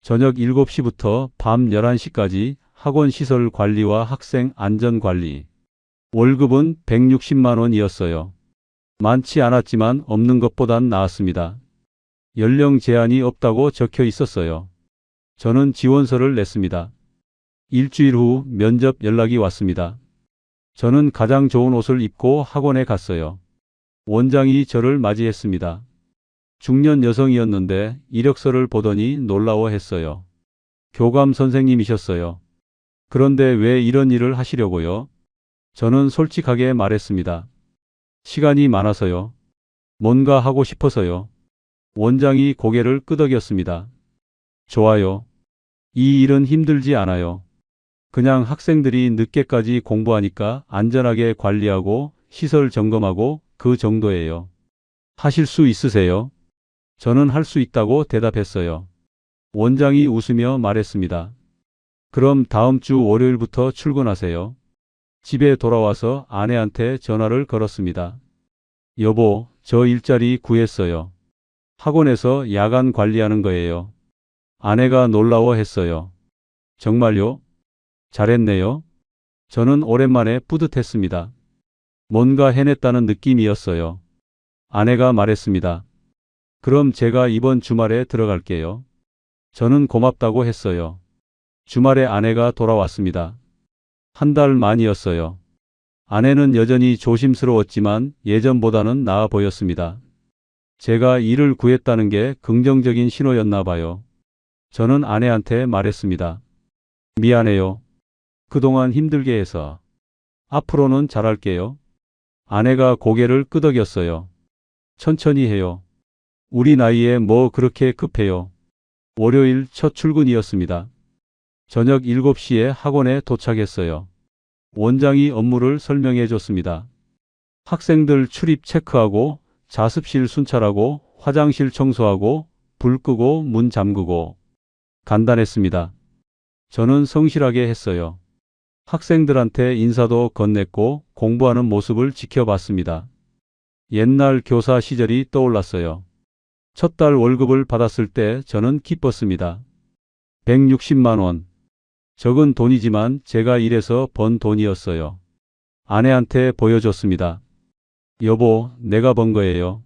저녁 7시부터 밤 11시까지 학원 시설 관리와 학생 안전 관리. 월급은 160만 원이었어요. 많지 않았지만 없는 것보단 나았습니다. 연령 제한이 없다고 적혀 있었어요. 저는 지원서를 냈습니다. 일주일 후 면접 연락이 왔습니다. 저는 가장 좋은 옷을 입고 학원에 갔어요. 원장이 저를 맞이했습니다. 중년 여성이었는데 이력서를 보더니 놀라워했어요. 교감 선생님이셨어요. 그런데 왜 이런 일을 하시려고요? 저는 솔직하게 말했습니다. 시간이 많아서요. 뭔가 하고 싶어서요. 원장이 고개를 끄덕였습니다. 좋아요. 이 일은 힘들지 않아요. 그냥 학생들이 늦게까지 공부하니까 안전하게 관리하고 시설 점검하고 그 정도예요. 하실 수 있으세요? 저는 할 수 있다고 대답했어요. 원장이 웃으며 말했습니다. 그럼 다음 주 월요일부터 출근하세요. 집에 돌아와서 아내한테 전화를 걸었습니다. 여보, 저 일자리 구했어요. 학원에서 야간 관리하는 거예요. 아내가 놀라워했어요. 정말요? 잘했네요. 저는 오랜만에 뿌듯했습니다. 뭔가 해냈다는 느낌이었어요. 아내가 말했습니다. 그럼 제가 이번 주말에 들어갈게요. 저는 고맙다고 했어요. 주말에 아내가 돌아왔습니다. 한 달 만이었어요. 아내는 여전히 조심스러웠지만 예전보다는 나아 보였습니다. 제가 일을 구했다는 게 긍정적인 신호였나 봐요. 저는 아내한테 말했습니다. 미안해요. 그동안 힘들게 해서. 앞으로는 잘할게요. 아내가 고개를 끄덕였어요. 천천히 해요. 우리 나이에 뭐 그렇게 급해요. 월요일 첫 출근이었습니다. 저녁 7시에 학원에 도착했어요. 원장이 업무를 설명해 줬습니다. 학생들 출입 체크하고 자습실 순찰하고 화장실 청소하고 불 끄고 문 잠그고. 간단했습니다. 저는 성실하게 했어요. 학생들한테 인사도 건넸고 공부하는 모습을 지켜봤습니다. 옛날 교사 시절이 떠올랐어요. 첫 달 월급을 받았을 때 저는 기뻤습니다. 160만 원. 적은 돈이지만 제가 일해서 번 돈이었어요. 아내한테 보여줬습니다. 여보, 내가 번 거예요.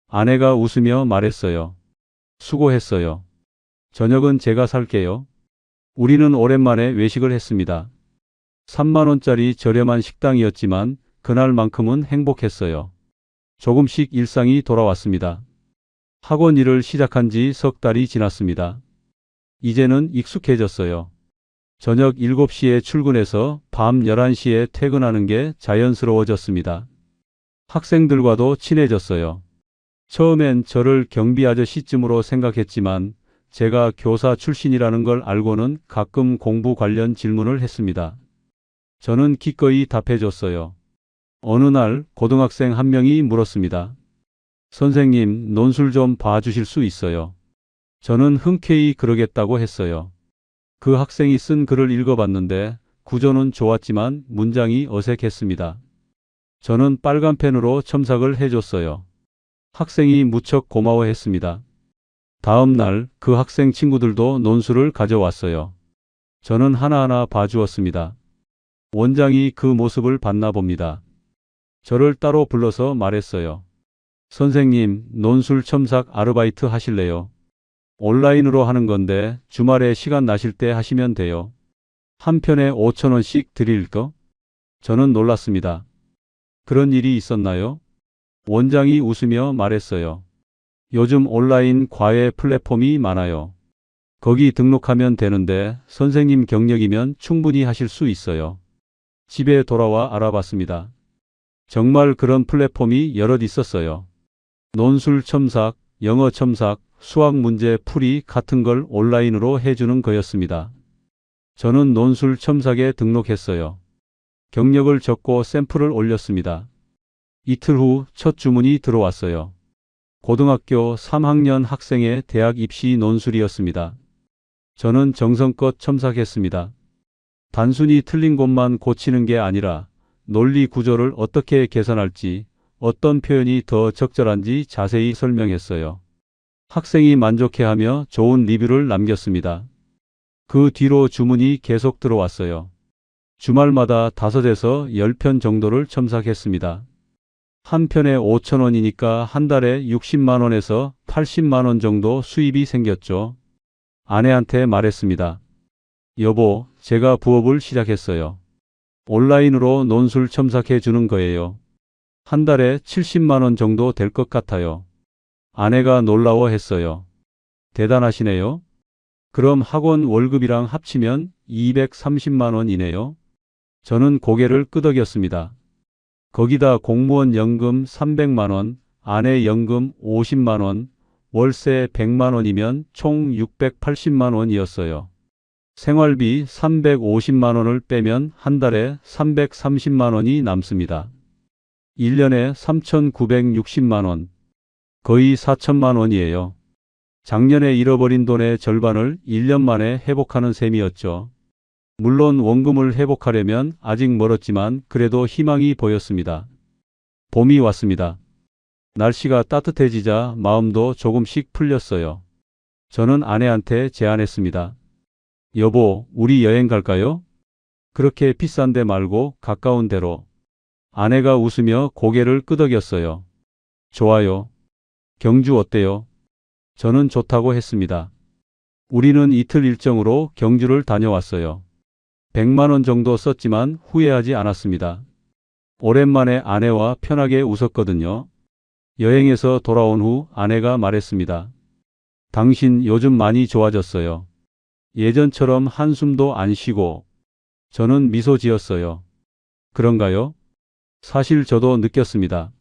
아내가 웃으며 말했어요. 수고했어요. 저녁은 제가 살게요. 우리는 오랜만에 외식을 했습니다. 3만 원짜리 저렴한 식당이었지만 그날만큼은 행복했어요. 조금씩 일상이 돌아왔습니다. 학원 일을 시작한 지 석 달이 지났습니다. 이제는 익숙해졌어요. 저녁 7시에 출근해서 밤 11시에 퇴근하는 게 자연스러워졌습니다. 학생들과도 친해졌어요. 처음엔 저를 경비 아저씨쯤으로 생각했지만 제가 교사 출신이라는 걸 알고는 가끔 공부 관련 질문을 했습니다. 저는 기꺼이 답해줬어요. 어느 날 고등학생 한 명이 물었습니다. 선생님, 논술 좀 봐주실 수 있어요? 저는 흔쾌히 그러겠다고 했어요. 그 학생이 쓴 글을 읽어봤는데 구조는 좋았지만 문장이 어색했습니다. 저는 빨간 펜으로 첨삭을 해줬어요. 학생이 무척 고마워했습니다. 다음 날 그 학생 친구들도 논술을 가져왔어요. 저는 하나하나 봐주었습니다. 원장이 그 모습을 봤나 봅니다. 저를 따로 불러서 말했어요. 선생님, 논술 첨삭 아르바이트 하실래요? 온라인으로 하는 건데 주말에 시간 나실 때 하시면 돼요. 한 편에 5,000원씩 드릴 거? 저는 놀랐습니다. 그런 일이 있었나요? 원장이 웃으며 말했어요. 요즘 온라인 과외 플랫폼이 많아요. 거기 등록하면 되는데 선생님 경력이면 충분히 하실 수 있어요. 집에 돌아와 알아봤습니다. 정말 그런 플랫폼이 여럿 있었어요. 논술 첨삭, 영어 첨삭, 수학 문제 풀이 같은 걸 온라인으로 해주는 거였습니다. 저는 논술 첨삭에 등록했어요. 경력을 적고 샘플을 올렸습니다. 이틀 후 첫 주문이 들어왔어요. 고등학교 3학년 학생의 대학 입시 논술이었습니다. 저는 정성껏 첨삭했습니다. 단순히 틀린 곳만 고치는 게 아니라 논리 구조를 어떻게 개선할지, 어떤 표현이 더 적절한지 자세히 설명했어요. 학생이 만족해하며 좋은 리뷰를 남겼습니다. 그 뒤로 주문이 계속 들어왔어요. 주말마다 5에서 10편 정도를 첨삭했습니다. 한 편에 5,000원이니까 한 달에 60만 원에서 80만 원 정도 수입이 생겼죠. 아내한테 말했습니다. 여보, 제가 부업을 시작했어요. 온라인으로 논술 첨삭해 주는 거예요. 한 달에 70만 원 정도 될 것 같아요. 아내가 놀라워했어요. 대단하시네요. 그럼 학원 월급이랑 합치면 230만 원이네요. 저는 고개를 끄덕였습니다. 거기다 공무원 연금 300만 원, 아내 연금 50만 원, 월세 100만 원이면 총 680만 원이었어요. 생활비 350만 원을 빼면 한 달에 330만 원이 남습니다. 1년에 3,960만 원, 거의 4천만 원이에요. 작년에 잃어버린 돈의 절반을 1년 만에 회복하는 셈이었죠. 물론 원금을 회복하려면 아직 멀었지만 그래도 희망이 보였습니다. 봄이 왔습니다. 날씨가 따뜻해지자 마음도 조금씩 풀렸어요. 저는 아내한테 제안했습니다. 여보, 우리 여행 갈까요? 그렇게 비싼 데 말고 가까운 데로. 아내가 웃으며 고개를 끄덕였어요. 좋아요. 경주 어때요? 저는 좋다고 했습니다. 우리는 이틀 일정으로 경주를 다녀왔어요. 100만 원 정도 썼지만 후회하지 않았습니다. 오랜만에 아내와 편하게 웃었거든요. 여행에서 돌아온 후 아내가 말했습니다. 당신 요즘 많이 좋아졌어요. 예전처럼 한숨도 안 쉬고. 저는 미소 지었어요. 그런가요? 사실 저도 느꼈습니다.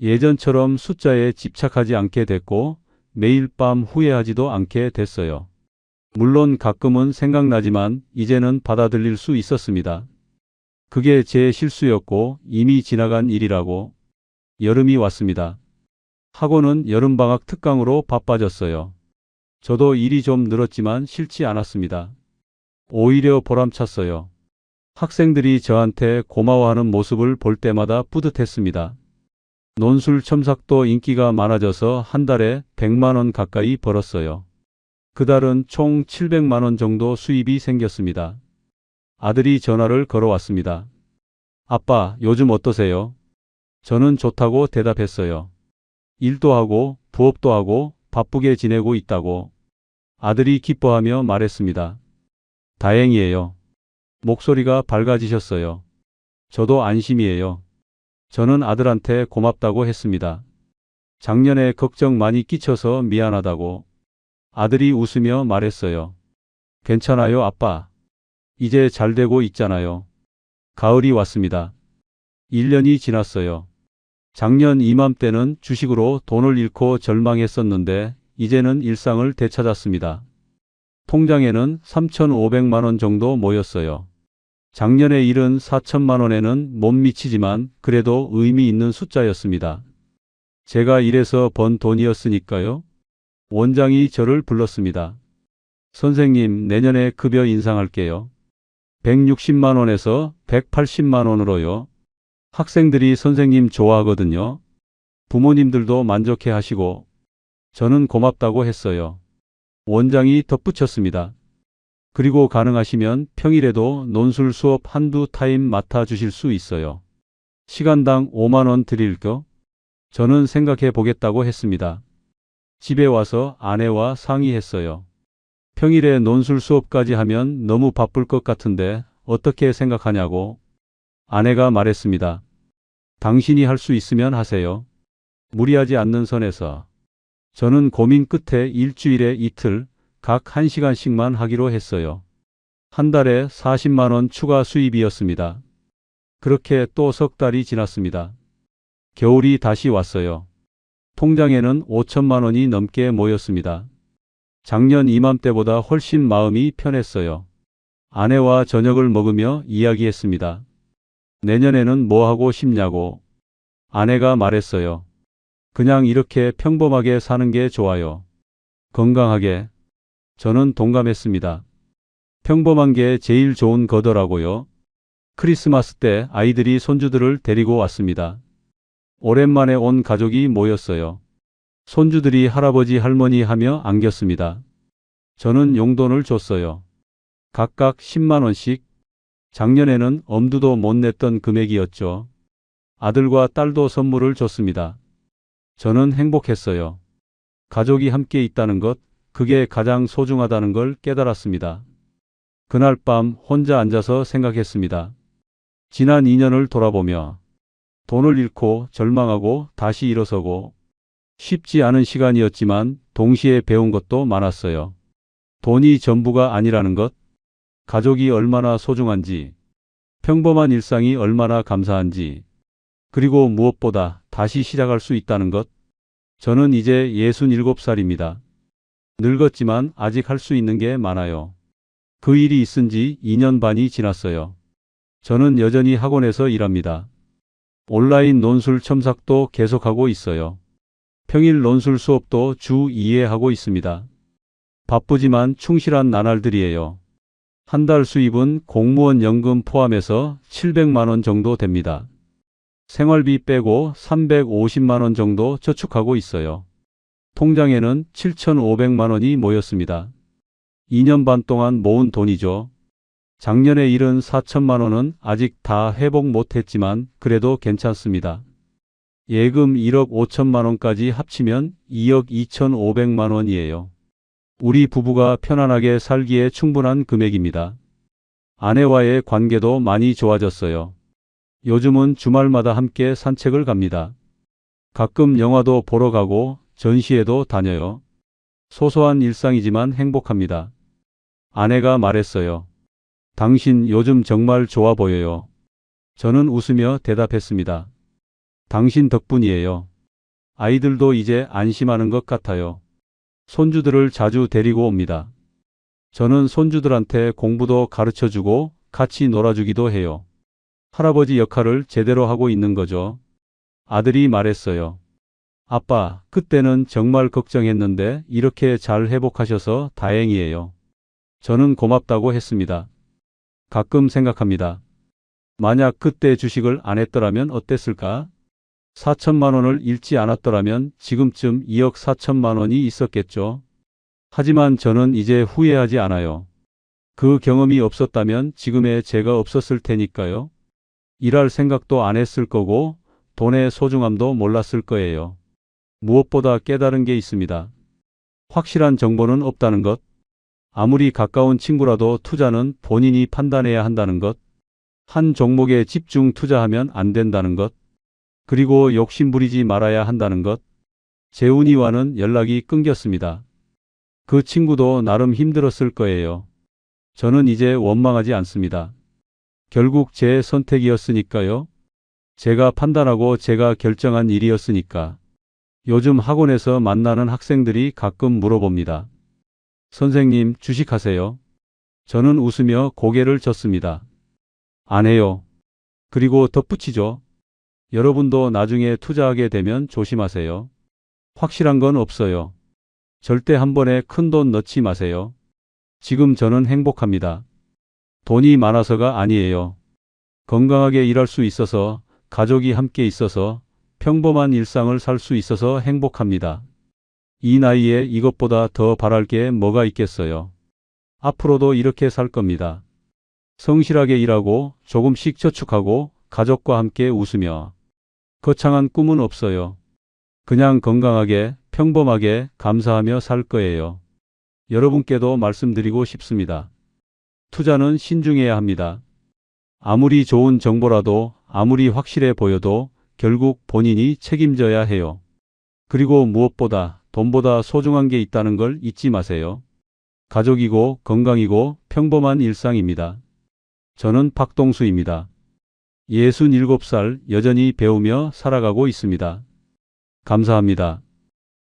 예전처럼 숫자에 집착하지 않게 됐고 매일 밤 후회하지도 않게 됐어요. 물론 가끔은 생각나지만 이제는 받아들일 수 있었습니다. 그게 제 실수였고 이미 지나간 일이라고. 여름이 왔습니다. 학원은 여름방학 특강으로 바빠졌어요. 저도 일이 좀 늘었지만 싫지 않았습니다. 오히려 보람찼어요. 학생들이 저한테 고마워하는 모습을 볼 때마다 뿌듯했습니다. 논술 첨삭도 인기가 많아져서 한 달에 100만 원 가까이 벌었어요. 그달은 총 700만 원 정도 수입이 생겼습니다. 아들이 전화를 걸어왔습니다. 아빠, 요즘 어떠세요? 저는 좋다고 대답했어요. 일도 하고 부업도 하고 바쁘게 지내고 있다고. 아들이 기뻐하며 말했습니다. 다행이에요. 목소리가 밝아지셨어요. 저도 안심이에요. 저는 아들한테 고맙다고 했습니다. 작년에 걱정 많이 끼쳐서 미안하다고. 아들이 웃으며 말했어요. 괜찮아요, 아빠. 이제 잘 되고 있잖아요. 가을이 왔습니다. 1년이 지났어요. 작년 이맘때는 주식으로 돈을 잃고 절망했었는데 이제는 일상을 되찾았습니다. 통장에는 3,500만 원 정도 모였어요. 작년에 잃은 4천만 원에는 못 미치지만 그래도 의미 있는 숫자였습니다. 제가 일해서 번 돈이었으니까요. 원장이 저를 불렀습니다. 선생님, 내년에 급여 인상할게요. 160만 원에서 180만 원으로요. 학생들이 선생님 좋아하거든요. 부모님들도 만족해 하시고. 저는 고맙다고 했어요. 원장이 덧붙였습니다. 그리고 가능하시면 평일에도 논술 수업 한두 타임 맡아주실 수 있어요. 시간당 5만 원 드릴 거? 저는 생각해 보겠다고 했습니다. 집에 와서 아내와 상의했어요. 평일에 논술 수업까지 하면 너무 바쁠 것 같은데 어떻게 생각하냐고. 아내가 말했습니다. 당신이 할 수 있으면 하세요. 무리하지 않는 선에서. 저는 고민 끝에 일주일에 이틀 각 1시간씩만 하기로 했어요. 한 달에 40만 원 추가 수입이었습니다. 그렇게 또 석 달이 지났습니다. 겨울이 다시 왔어요. 통장에는 5천만 원이 넘게 모였습니다. 작년 이맘때보다 훨씬 마음이 편했어요. 아내와 저녁을 먹으며 이야기했습니다. 내년에는 뭐 하고 싶냐고. 아내가 말했어요. 그냥 이렇게 평범하게 사는 게 좋아요. 건강하게. 저는 동감했습니다. 평범한 게 제일 좋은 거더라고요. 크리스마스 때 아이들이 손주들을 데리고 왔습니다. 오랜만에 온 가족이 모였어요. 손주들이 할아버지 할머니 하며 안겼습니다. 저는 용돈을 줬어요. 각각 10만 원씩. 작년에는 엄두도 못 냈던 금액이었죠. 아들과 딸도 선물을 줬습니다. 저는 행복했어요. 가족이 함께 있다는 것, 그게 가장 소중하다는 걸 깨달았습니다. 그날 밤 혼자 앉아서 생각했습니다. 지난 2년을 돌아보며 돈을 잃고 절망하고 다시 일어서고 쉽지 않은 시간이었지만 동시에 배운 것도 많았어요. 돈이 전부가 아니라는 것, 가족이 얼마나 소중한지, 평범한 일상이 얼마나 감사한지, 그리고 무엇보다 다시 시작할 수 있다는 것. 저는 이제 67살입니다. 늙었지만 아직 할 수 있는 게 많아요. 그 일이 있은 지 2년 반이 지났어요. 저는 여전히 학원에서 일합니다. 온라인 논술 첨삭도 계속하고 있어요. 평일 논술 수업도 주 2회 하고 있습니다. 바쁘지만 충실한 나날들이에요. 한 달 수입은 공무원 연금 포함해서 700만 원 정도 됩니다. 생활비 빼고 350만 원 정도 저축하고 있어요. 통장에는 7,500만 원이 모였습니다. 2년 반 동안 모은 돈이죠. 작년에 잃은 4천만 원은 아직 다 회복 못했지만 그래도 괜찮습니다. 예금 1억 5천만 원까지 합치면 2억 2,500만 원이에요. 우리 부부가 편안하게 살기에 충분한 금액입니다. 아내와의 관계도 많이 좋아졌어요. 요즘은 주말마다 함께 산책을 갑니다. 가끔 영화도 보러 가고 전시회도 다녀요. 소소한 일상이지만 행복합니다. 아내가 말했어요. 당신 요즘 정말 좋아 보여요. 저는 웃으며 대답했습니다. 당신 덕분이에요. 아이들도 이제 안심하는 것 같아요. 손주들을 자주 데리고 옵니다. 저는 손주들한테 공부도 가르쳐주고 같이 놀아주기도 해요. 할아버지 역할을 제대로 하고 있는 거죠. 아들이 말했어요. 아빠, 그때는 정말 걱정했는데 이렇게 잘 회복하셔서 다행이에요. 저는 고맙다고 했습니다. 가끔 생각합니다. 만약 그때 주식을 안 했더라면 어땠을까? 4천만 원을 잃지 않았더라면 지금쯤 2억 4천만 원이 있었겠죠. 하지만 저는 이제 후회하지 않아요. 그 경험이 없었다면 지금의 제가 없었을 테니까요. 일할 생각도 안 했을 거고 돈의 소중함도 몰랐을 거예요. 무엇보다 깨달은 게 있습니다. 확실한 정보는 없다는 것. 아무리 가까운 친구라도 투자는 본인이 판단해야 한다는 것. 한 종목에 집중 투자하면 안 된다는 것. 그리고 욕심 부리지 말아야 한다는 것. 재훈이와는 연락이 끊겼습니다. 그 친구도 나름 힘들었을 거예요. 저는 이제 원망하지 않습니다. 결국 제 선택이었으니까요. 제가 판단하고 제가 결정한 일이었으니까. 요즘 학원에서 만나는 학생들이 가끔 물어봅니다. 선생님, 주식하세요? 저는 웃으며 고개를 젓습니다. 안 해요. 그리고 덧붙이죠. 여러분도 나중에 투자하게 되면 조심하세요. 확실한 건 없어요. 절대 한 번에 큰 돈 넣지 마세요. 지금 저는 행복합니다. 돈이 많아서가 아니에요. 건강하게 일할 수 있어서, 가족이 함께 있어서, 평범한 일상을 살 수 있어서 행복합니다. 이 나이에 이것보다 더 바랄 게 뭐가 있겠어요. 앞으로도 이렇게 살 겁니다. 성실하게 일하고 조금씩 저축하고 가족과 함께 웃으며. 거창한 꿈은 없어요. 그냥 건강하게, 평범하게 감사하며 살 거예요. 여러분께도 말씀드리고 싶습니다. 투자는 신중해야 합니다. 아무리 좋은 정보라도, 아무리 확실해 보여도 결국 본인이 책임져야 해요. 그리고 무엇보다 돈보다 소중한 게 있다는 걸 잊지 마세요. 가족이고 건강이고 평범한 일상입니다. 저는 박동수입니다. 67살 여전히 배우며 살아가고 있습니다. 감사합니다.